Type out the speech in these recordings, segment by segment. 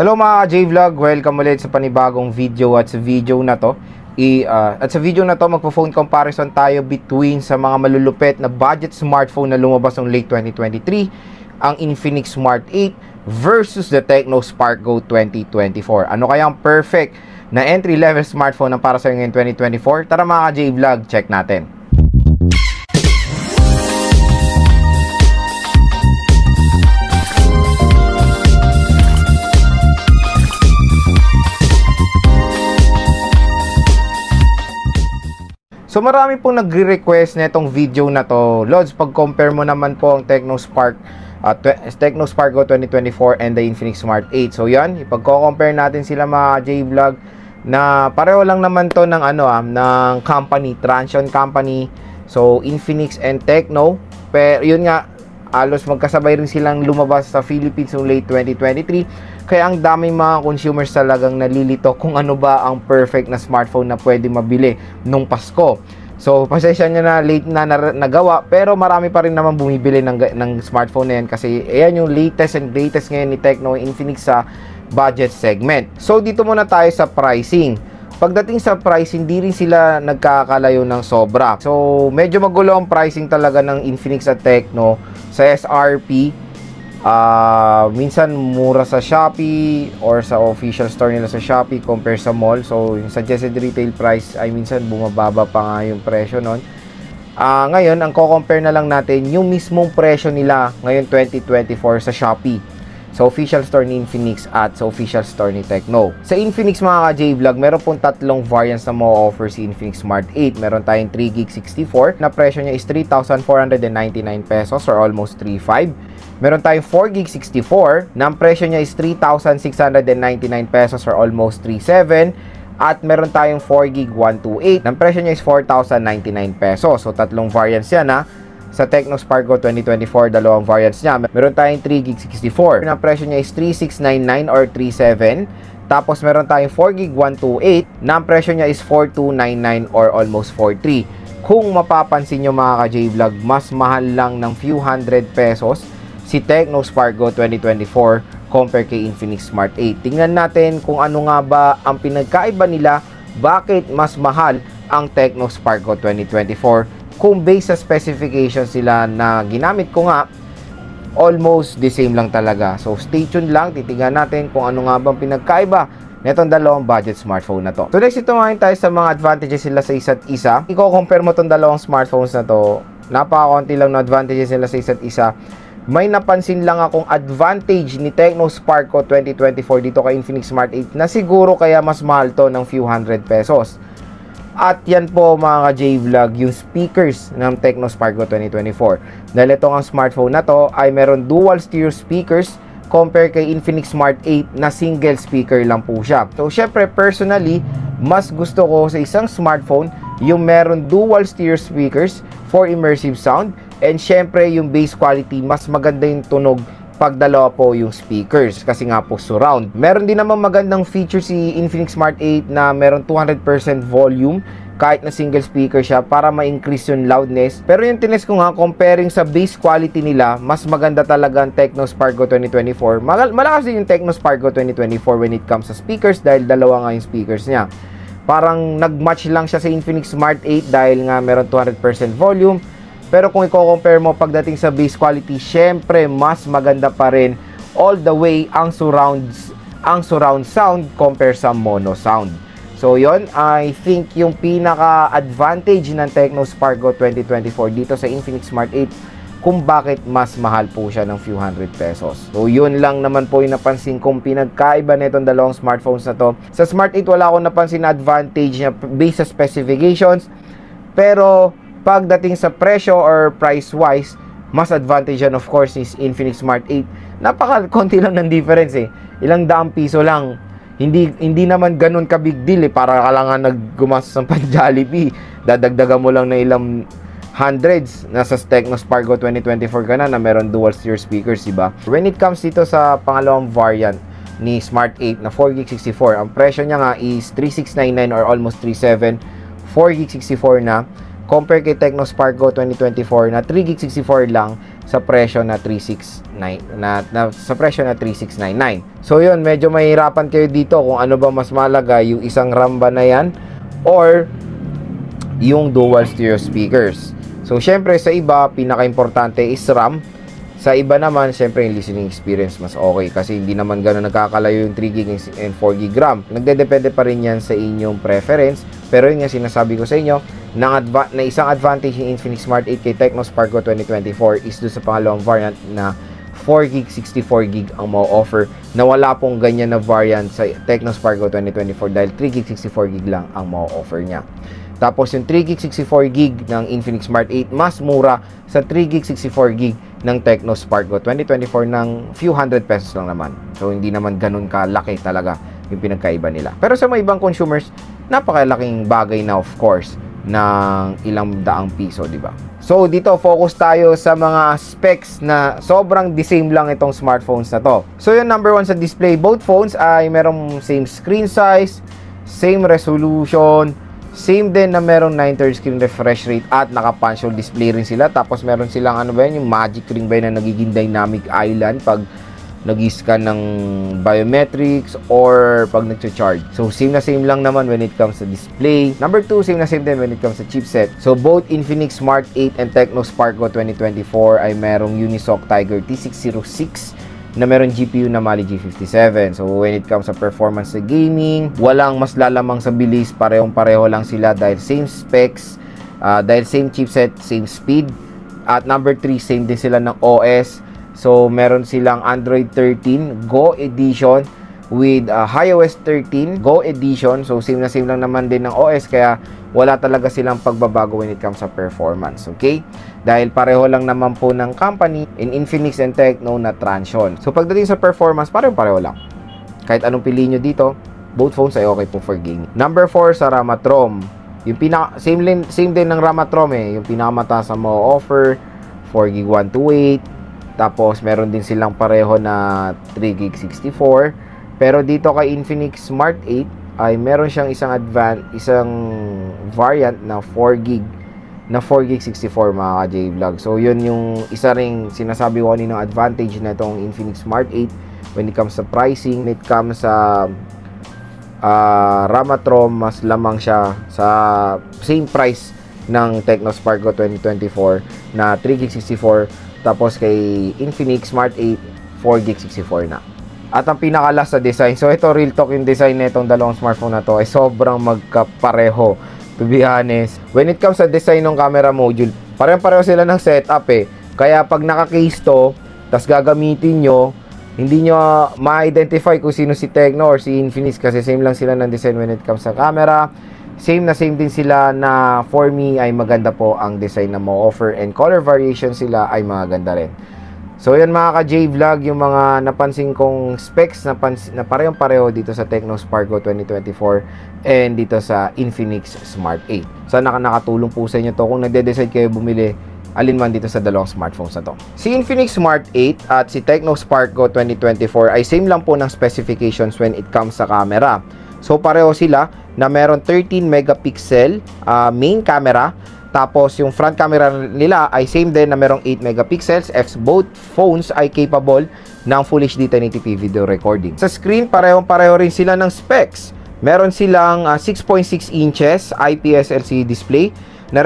Hello mga J-Vlog, welcome ulit sa panibagong video at sa video na to magpo-phone comparison tayo between sa mga malulupit na budget smartphone na lumabas noong late 2023, ang Infinix Smart 8 versus the Tecno Spark Go 2024. Ano kaya ang perfect na entry-level smartphone na para sa ngayon 2024? Tara mga J-Vlog, check natin. So marami pong nagre-request na itong video na to. Lods, pag-compare mo naman po ang Tecno Spark Go 2024 and the Infinix Smart 8. So yan, ipag-compare natin sila mga J-Vlog na pareho lang naman to ng ng company, Transsion company. So Infinix and Tecno. Pero yun nga, alos magkasabay rin silang lumabas sa Philippines noong late 2023. Kaya ang daming mga consumers talagang nalilito kung ano ba ang perfect na smartphone na pwede mabili nung Pasko. So, pasensya nyo na late na nagawa, pero marami pa rin naman bumibili ng smartphone na yan kasi ayan yung latest and greatest ngayon ni Tecno Infinix sa budget segment. So, dito muna tayo sa pricing. Pagdating sa pricing, di rin sila nagkakalayo ng sobra. So, medyo magulo ang pricing talaga ng Infinix at Tecno sa SRP. Minsan mura sa Shopee or sa official store nila sa Shopee compare sa mall. So, yung suggested retail price ay minsan bumababa pa nga yung presyo nun. Ngayon, ang ko-compare na lang natin yung mismong presyo nila ngayon 2024 sa Shopee, sa official store ni Infinix at sa official store ni Tecno. Sa Infinix mga ka-J-Vlog, meron pong tatlong variants na mo-offer si Infinix Smart 8. Meron tayong 3GB 64 na presyo niya is 3,499 pesos or almost 3,500. Meron tayong 4GB 64 na ang presyo niya is 3,699 pesos or almost 3,700. At meron tayong 4GB 128 na ang presyo niya is 4,099 pesos. So tatlong variants yan ha. Sa Tecno Spark Go 2024, dalawang variants niya. Meron tayong 3GB 64 na ang presyo niya is 3,699 or 3,700. Tapos meron tayong 4GB 128 na ang presyo niya is 4,299 or almost 4,300. Kung mapapansin nyo mga ka-J-Vlog, mas mahal lang ng few hundred pesos si Tecno Spark Go 2024 compare kay Infinix Smart 8. Tingnan natin kung ano nga ba ang pinagkaiba nila, bakit mas mahal ang Tecno Spark Go 2024 kung based sa specifications sila na ginamit ko nga, almost the same lang talaga. So stay tuned lang, titingnan natin kung ano nga bang pinagkaiba netong dalawang budget smartphone na to. So next, ito tayo sa mga advantages sila sa isa't isa. I-compare mo tong dalawang smartphones na to, napakakunti lang na advantages nila sa isa't isa. May napansin lang akong advantage ni Tecno Spark Go 2024 dito kay Infinix Smart 8 na siguro kaya mas mahal to ng few hundred pesos. At yan po mga ka-J-Vlog, yung speakers ng Tecno Spark Go 2024. Dahil ito ang smartphone na to ay meron dual stereo speakers compare kay Infinix Smart 8 na single speaker lang po siya. So syempre personally, mas gusto ko sa isang smartphone yung meron dual stereo speakers for immersive sound. And syempre yung bass quality, mas maganda yung tunog pag dalawa po yung speakers kasi nga po surround. Meron din naman magandang feature si Infinix Smart 8 na meron 200% volume kahit na single speaker siya para ma-increase yung loudness. Pero yung tinest ko nga, comparing sa bass quality nila, mas maganda talaga ang Tecno Spark Go 2024. Malakas din yung Tecno Spark Go 2024 when it comes sa speakers dahil dalawa nga yung speakers niya. Parang nag-match lang siya sa Infinix Smart 8 dahil nga meron 200% volume. Pero kung i-compare mo pagdating sa bass quality, syempre mas maganda pa rin all the way ang surround sound compare sa mono sound. So yon, I think yung pinaka-advantage ng Tecno Spark Go 2024 dito sa Infinix Smart 8 kung bakit mas mahal po siya ng few hundred pesos. So yun lang naman po yung napansin kong pinagkaiba nitong dalawang smartphones na to. Sa Smart 8 wala akong napansin na advantage na based sa specifications, pero pagdating sa presyo or price wise, mas advantage yan of course is Infinix Smart 8. Napaka-konti lang ng difference eh. Ilang daang piso lang. Hindi naman ganun ka big deal eh. Para ka lang nga naggumastos ng pan-Jollibee. Dadagdagan mo lang na ilang hundreds. Nasa Tecno Spark Go 2024 ka na meron dual stereo speakers, diba? When it comes dito sa pangalawang variant ni Smart 8 na 4GB 64, ang presyo niya nga is 3,699 or almost 3,700. 4GB 64 na. Compare kay Tecno Spark Go 2024 na 3GB 64 lang. sa presyo na 369 sa presyo na 3699. So yun, medyo mahirapan kayo dito kung ano ba mas mahalaga, yung isang RAM ba na yan or yung dual stereo speakers. So syempre sa iba, pinaka-importante is RAM. Sa iba naman, syempre yung listening experience mas okay kasi hindi naman gano'n nagkakalayo yung 3GB and 4GB RAM. Nagdedepende pa rin yan sa inyong preference. Pero yun nga sinasabi ko sa inyo, na isang advantage ng Infinix Smart 8 kay Tecno Spark Go 2024 is doon sa pangalawang variant na 4GB, 64GB ang ma-offer, na wala pong ganyan na variant sa Tecno Spark Go 2024 dahil 3GB, 64GB lang ang ma-offer niya. Tapos yung 3GB, 64GB ng Infinix Smart 8 mas mura sa 3GB, 64GB ng Tecno Spark Go 2024 ng few hundred pesos lang naman. So hindi naman ganun kalaki talaga yung pinagkaiba nila. Pero sa mga ibang consumers, napakalaking bagay na of course ng ilang daang piso, di ba? So dito focus tayo sa mga specs na sobrang the same lang itong smartphones na to. So yung number 1 sa display, both phones ay merong same screen size, same resolution, same din na merong 9:30 screen refresh rate at naka-punch hole display rin sila. Tapos meron silang ano ba yun, yung magic ring ba yun na nagiging dynamic island pag nag-scan ng biometrics or pag nag-charge. So same na same lang naman when it comes to display. Number 2, same na same din when it comes to chipset. So both Infinix Smart 8 and Tecno Spark Go 2024 ay merong Unisoc Tiger T606 na meron GPU na Mali G57. So when it comes sa performance sa gaming, walang mas lalamang sa bilis, parehong-pareho lang sila dahil same specs, dahil same chipset, same speed. At number 3, same din sila ng OS. So meron silang Android 13 Go Edition with iOS 13 Go Edition. So same na same lang naman din ng OS, kaya wala talaga silang pagbabago when it comes sa performance. Okay? Dahil pareho lang naman po ng company in Infinix and Tecno na Transsion. So pagdating sa performance, pareho lang. Kahit anong piliin nyo dito, both phones ay okay po for gaming. Number 4 sa RAM at ROM. Yung same din ng RAM at ROM eh. Yung pinakamataas na mo-offer, 4GB 128. Tapos meron din silang pareho na 3GB 64. Pero dito kay Infinix Smart 8 ay meron siyang isang variant na 4GB 64 mga ka-J-Vlog. So yun yung isa ring sinasabi ko ng advantage na itong Infinix Smart 8 when it comes sa pricing. When it comes sa RAM at ROM, mas lamang siya sa same price ng Tecno Spark Go 2024 na 3GB 64. Tapos kay Infinix Smart 8, 4GB 64 na. At ang pinaka-last sa design. So ito, real talk, yung design na itong dalawang smartphone na to ay sobrang magkapareho. To be honest, when it comes sa design ng camera module, pareho sila ng setup eh. Kaya pag naka-case to, tas gagamitin nyo, hindi nyo ma-identify kung sino si Tecno or si Infinix kasi same lang sila ng design when it comes sa camera. Same na same din sila na for me ay maganda po ang design na mo-offer and color variation sila ay maganda rin. So yan mga ka-J-Vlog, yung mga napansin kong specs na parehong-pareho dito sa Tecno Spark Go 2024 and dito sa Infinix Smart 8. Sana nakatulong po sa inyo to kung nagde-decide kayo bumili alin man dito sa dalawang smartphones na to. Si Infinix Smart 8 at si Tecno Spark Go 2024 ay same lang po ng specifications when it comes sa camera. So pareho sila na meron 13 megapixel main camera. Tapos yung front camera nila ay same din na merong 8 megapixels. Both phones ay capable ng Full HD 1080p video recording. Sa screen, pareho rin sila ng specs. Meron silang 6.6 inches IPS LCD display na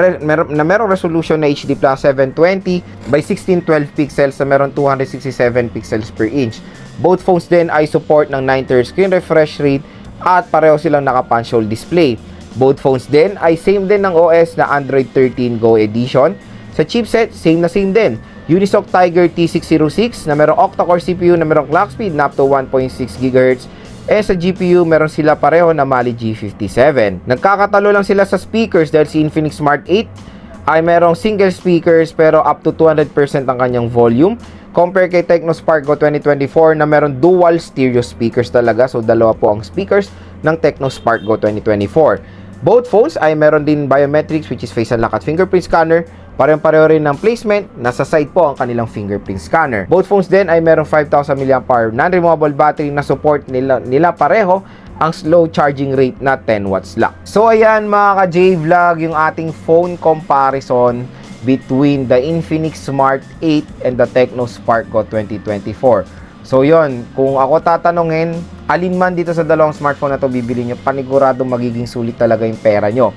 merong resolution na HD Plus 720 by 1612 pixels na meron 267 pixels per inch. Both phones din ay support ng 9:30 screen refresh rate at pareho silang naka-punch hole display. Both phones din ay same din ng OS na Android 13 Go Edition. Sa chipset, same na same din. Unisoc Tiger T606 na merong octa-core CPU na merong clock speed na up to 1.6 GHz. Sa GPU, meron sila pareho na Mali G57. Nagkakatalo lang sila sa speakers dahil si Infinix Smart 8 ay merong single speakers pero up to 200% ang kanyang volume. Compare kay Tecno Spark Go 2024 na meron dual stereo speakers talaga. So, dalawa po ang speakers ng Tecno Spark Go 2024. Both phones ay meron din biometrics which is face unlock at fingerprint scanner. Parehong-pareho rin ng placement. Nasa side po ang kanilang fingerprint scanner. Both phones din ay meron 5,000 mAh non-removable battery na support nila pareho ang slow charging rate na 10 watts lang. So, ayan mga ka-J-Vlog, yung ating phone comparison between the Infinix Smart 8 and the Tecno Spark Go 2024. So yon, kung ako tatanungin, alin man dito sa dalawang smartphone na to bibili nyo, panigurado magiging sulit talaga yung pera nyo.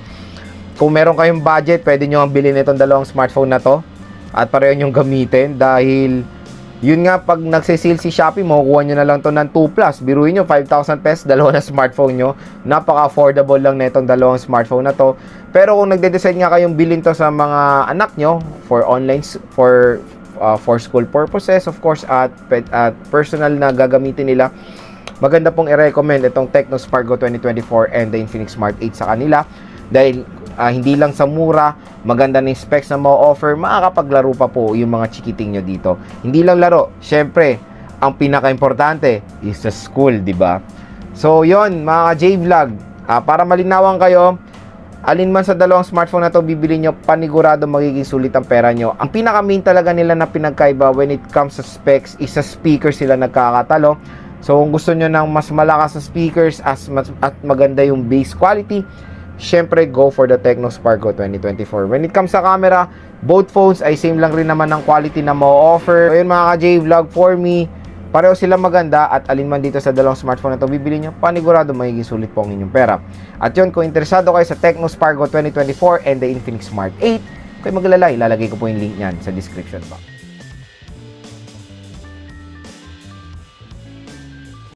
Kung meron kayong budget, pwede nyo ang bilhin itong dalawang smartphone na to at pareho nyong gamitin dahil yun nga, pag nagsisale si Shopee, makukuha nyo na lang to ng 2 plus. Biruin nyo, 5,000 pesos, dalawa na smartphone nyo. Napaka-affordable lang na itong dalawang smartphone na to. Pero kung nagde-decide nga kayong bilhin to sa mga anak nyo, for online, for school purposes, of course, at personal na gagamitin nila, maganda pong i-recommend itong Tecno Spark Go 2024 and the Infinix Smart 8 sa kanila. Dahil hindi lang sa mura, maganda na yung specs na ma-offer, makakapaglaro pa po yung mga chikiting nyo dito. Hindi lang laro, syempre, ang pinaka-importante is sa school, di ba? So, yon mga J-Vlog, para malinawan kayo, alin man sa dalawang smartphone na to bibili nyo, panigurado magiging sulit ang pera nyo. Ang pinaka-main talaga nila na pinagkaiba when it comes sa specs is sa speaker sila nagkakatalo. So, kung gusto nyo ng mas malakas sa speakers at maganda yung bass quality, syempre, go for the Tecno Spark Go 2024. When it comes sa camera, both phones ay same lang rin naman ng quality na ma-offer. So, yun mga ka-J-Vlog, for me, pareho sila maganda at alin man dito sa dalawang smartphone na to bibili nyo, panigurado magiging sulit po ang inyong pera. At yun, kung interesado kayo sa Tecno Spark Go 2024 and the Infinix Smart 8, kung maglalay, ilalagay ko po yung link nyan sa description box.